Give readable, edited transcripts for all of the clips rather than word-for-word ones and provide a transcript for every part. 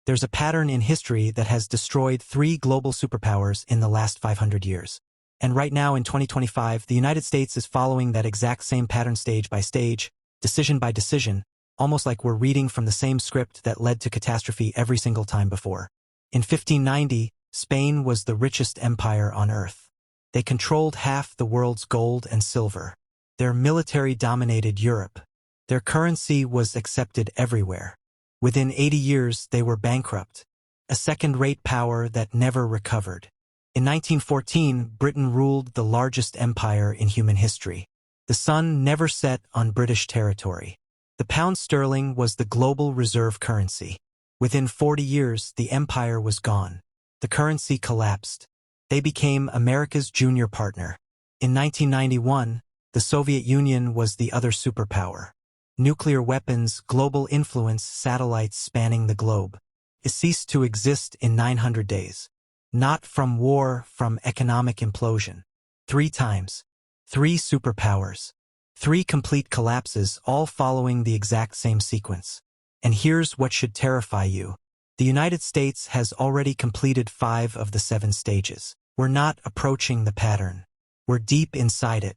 There's a pattern in history that has destroyed 3 global superpowers in the last 500 years. And right now in 2025, the United States is following that exact same pattern stage by stage, decision by decision, almost like we're reading from the same script that led to catastrophe every single time before. In 1590, Spain was the richest empire on earth. They controlled half the world's gold and silver. Their military dominated Europe. Their currency was accepted everywhere. Within 80 years, they were bankrupt, a second-rate power that never recovered. In 1914, Britain ruled the largest empire in human history. The sun never set on British territory. The pound sterling was the global reserve currency. Within 40 years, the empire was gone. The currency collapsed. They became America's junior partner. In 1991, the Soviet Union was the other superpower. Nuclear weapons, global influence, satellites spanning the globe. It ceased to exist in 900 days. Not from war, from economic implosion. 3 times. 3 superpowers. 3 complete collapses, all following the exact same sequence. And here's what should terrify you. The United States has already completed 5 of the 7 stages. We're not approaching the pattern. We're deep inside it.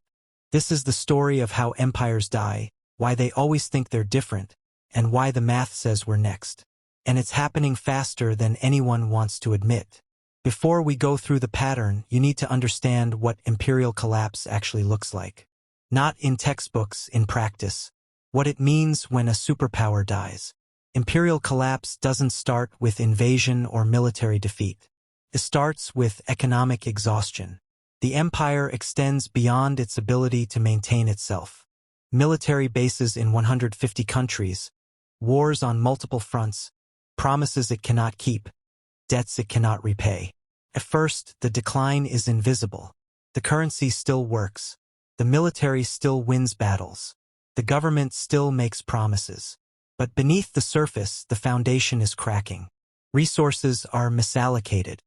This is the story of how empires die, why they always think they're different, and why the math says we're next. And it's happening faster than anyone wants to admit. Before we go through the pattern, you need to understand what imperial collapse actually looks like. Not in textbooks, in practice. What it means when a superpower dies. Imperial collapse doesn't start with invasion or military defeat. It starts with economic exhaustion. The empire extends beyond its ability to maintain itself. Military bases in 150 countries, wars on multiple fronts, promises it cannot keep, debts it cannot repay. At first, the decline is invisible. The currency still works. The military still wins battles. The government still makes promises. But beneath the surface, the foundation is cracking. Resources are misallocated.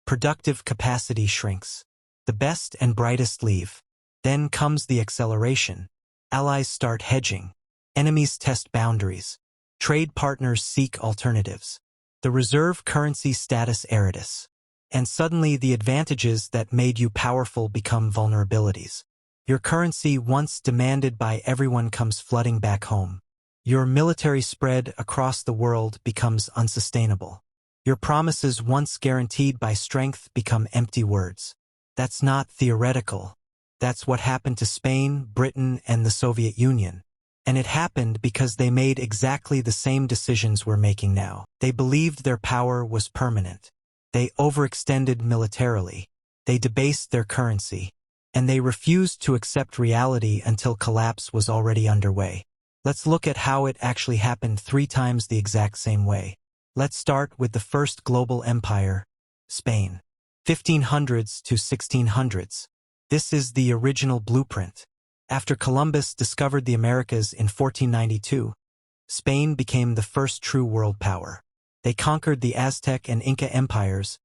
Productive capacity shrinks. The best and brightest leave. Then comes the acceleration. Allies start hedging. Enemies test boundaries. Trade partners seek alternatives. The reserve currency status eritus. And suddenly the advantages that made you powerful become vulnerabilities. Your currency, once demanded by everyone, comes flooding back home. Your military spread across the world becomes unsustainable. Your promises, once guaranteed by strength, become empty words. That's not theoretical. That's what happened to Spain, Britain, and the Soviet Union. And it happened because they made exactly the same decisions we're making now. They believed their power was permanent. They overextended militarily. They debased their currency. And they refused to accept reality until collapse was already underway. Let's look at how it actually happened 3 times the exact same way. Let's start with the first global empire, Spain. 1500s to 1600s. This is the original blueprint. After Columbus discovered the Americas in 1492, Spain became the first true world power. They conquered the Aztec and Inca empires,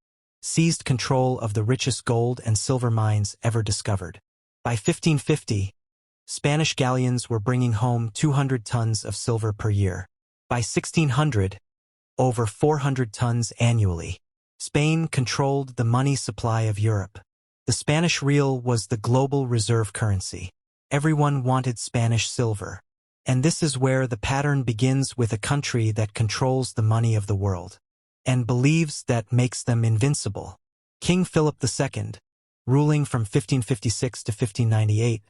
seized control of the richest gold and silver mines ever discovered. By 1550, Spanish galleons were bringing home 200 tons of silver per year. By 1600, over 400 tons annually. Spain controlled the money supply of Europe. The Spanish real was the global reserve currency. Everyone wanted Spanish silver. And this is where the pattern begins, with a country that controls the money of the world and believes that makes them invincible. King Philip II, ruling from 1556 to 1598,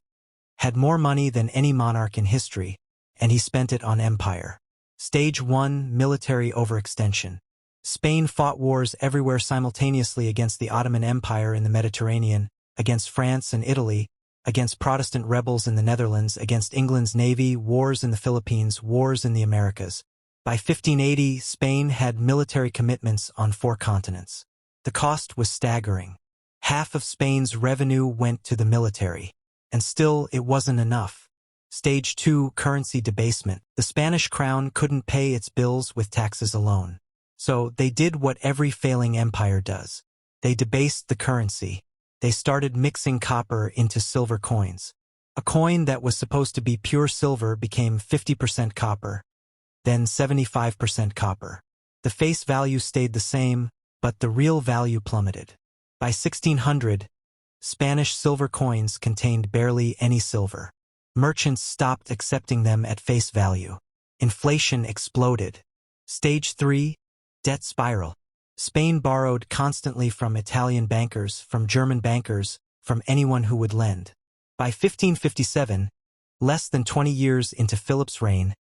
had more money than any monarch in history, and he spent it on empire. Stage 1, military overextension. Spain fought wars everywhere simultaneously: against the Ottoman Empire in the Mediterranean, against France and Italy, against Protestant rebels in the Netherlands, against England's navy, wars in the Philippines, wars in the Americas. By 1580, Spain had military commitments on 4 continents. The cost was staggering. Half of Spain's revenue went to the military. And still, it wasn't enough. Stage 2, currency debasement. The Spanish crown couldn't pay its bills with taxes alone. So they did what every failing empire does. They debased the currency. They started mixing copper into silver coins. A coin that was supposed to be pure silver became 50% copper, then 75% copper. The face value stayed the same, but the real value plummeted. By 1600, Spanish silver coins contained barely any silver. Merchants stopped accepting them at face value. Inflation exploded. Stage 3. Debt spiral. Spain borrowed constantly from Italian bankers, from German bankers, from anyone who would lend. By 1557, less than 20 years into Philip's reign,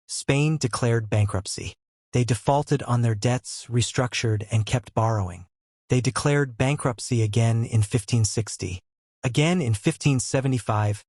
Spain declared bankruptcy. They defaulted on their debts, restructured, and kept borrowing. They declared bankruptcy again in 1560, again in 1575,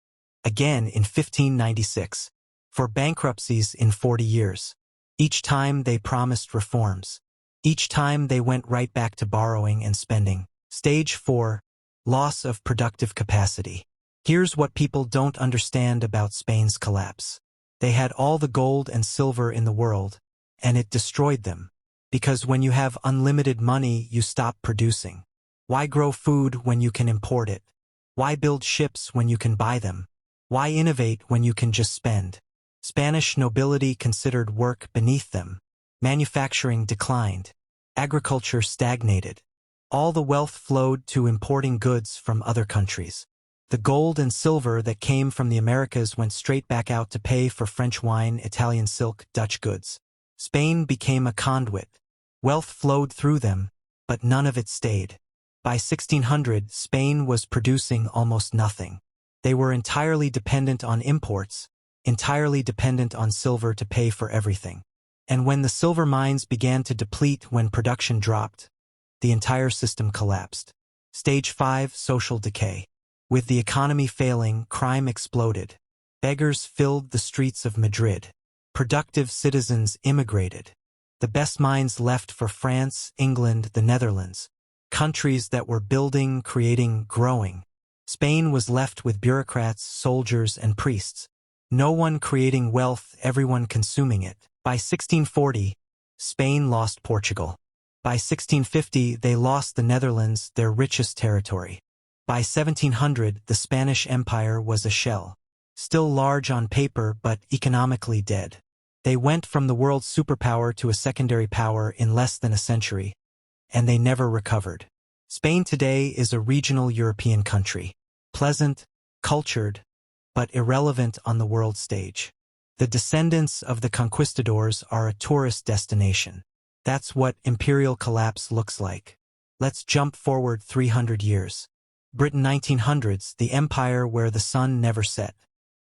again in 1596, for bankruptcies in 40 years. Each time they promised reforms. Each time they went right back to borrowing and spending. Stage 4. Loss of productive capacity. Here's what people don't understand about Spain's collapse. They had all the gold and silver in the world, and it destroyed them. Because when you have unlimited money, you stop producing. Why grow food when you can import it? Why build ships when you can buy them? Why innovate when you can just spend? Spanish nobility considered work beneath them. Manufacturing declined. Agriculture stagnated. All the wealth flowed to importing goods from other countries. The gold and silver that came from the Americas went straight back out to pay for French wine, Italian silk, Dutch goods. Spain became a conduit. Wealth flowed through them, but none of it stayed. By 1600, Spain was producing almost nothing. They were entirely dependent on imports, entirely dependent on silver to pay for everything. And when the silver mines began to deplete, when production dropped, the entire system collapsed. Stage 5. Social decay. With the economy failing, crime exploded. Beggars filled the streets of Madrid. Productive citizens immigrated. The best minds left for France, England, the Netherlands. Countries that were building, creating, growing. Spain was left with bureaucrats, soldiers, and priests. No one creating wealth, everyone consuming it. By 1640, Spain lost Portugal. By 1650, they lost the Netherlands, their richest territory. By 1700, the Spanish Empire was a shell. Still large on paper, but economically dead. They went from the world's superpower to a secondary power in less than a century, and they never recovered. Spain today is a regional European country. Pleasant, cultured, but irrelevant on the world stage. The descendants of the conquistadors are a tourist destination. That's what imperial collapse looks like. Let's jump forward 300 years. Britain 1900s, the empire where the sun never set.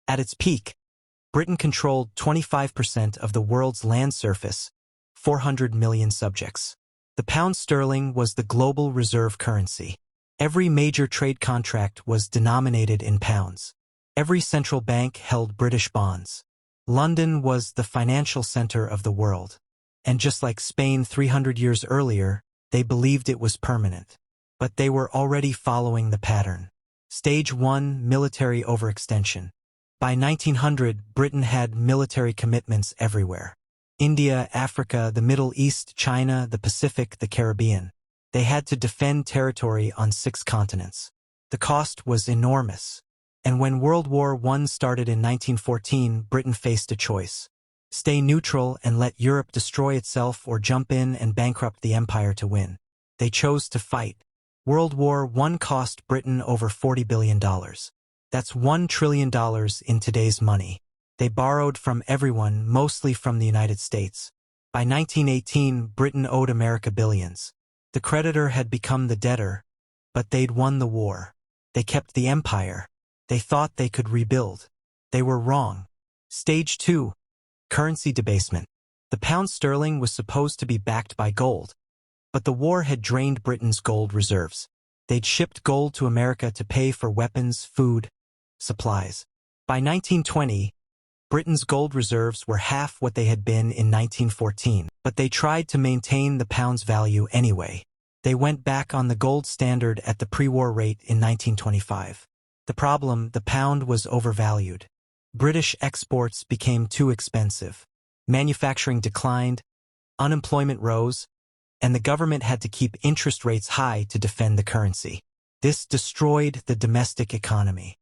At its peak, Britain controlled 25% of the world's land surface, 400 million subjects. The pound sterling was the global reserve currency. Every major trade contract was denominated in pounds. Every central bank held British bonds. London was the financial center of the world. And just like Spain 300 years earlier, they believed it was permanent. But they were already following the pattern. Stage 1. Military overextension. By 1900, Britain had military commitments everywhere. India, Africa, the Middle East, China, the Pacific, the Caribbean. They had to defend territory on 6 continents. The cost was enormous. And when World War I started in 1914, Britain faced a choice. Stay neutral and let Europe destroy itself, or jump in and bankrupt the empire to win. They chose to fight. World War I cost Britain over $40 billion. That's $1 trillion in today's money. They borrowed from everyone, mostly from the United States. By 1918, Britain owed America billions. The creditor had become the debtor, but they'd won the war. They kept the empire. They thought they could rebuild. They were wrong. Stage 2. Currency debasement. The pound sterling was supposed to be backed by gold, but the war had drained Britain's gold reserves. They'd shipped gold to America to pay for weapons, food, supplies. By 1920, Britain's gold reserves were half what they had been in 1914, but they tried to maintain the pound's value anyway. They went back on the gold standard at the pre-war rate in 1925. The problem: the pound was overvalued. British exports became too expensive. Manufacturing declined, unemployment rose, and the government had to keep interest rates high to defend the currency. This destroyed the domestic economy.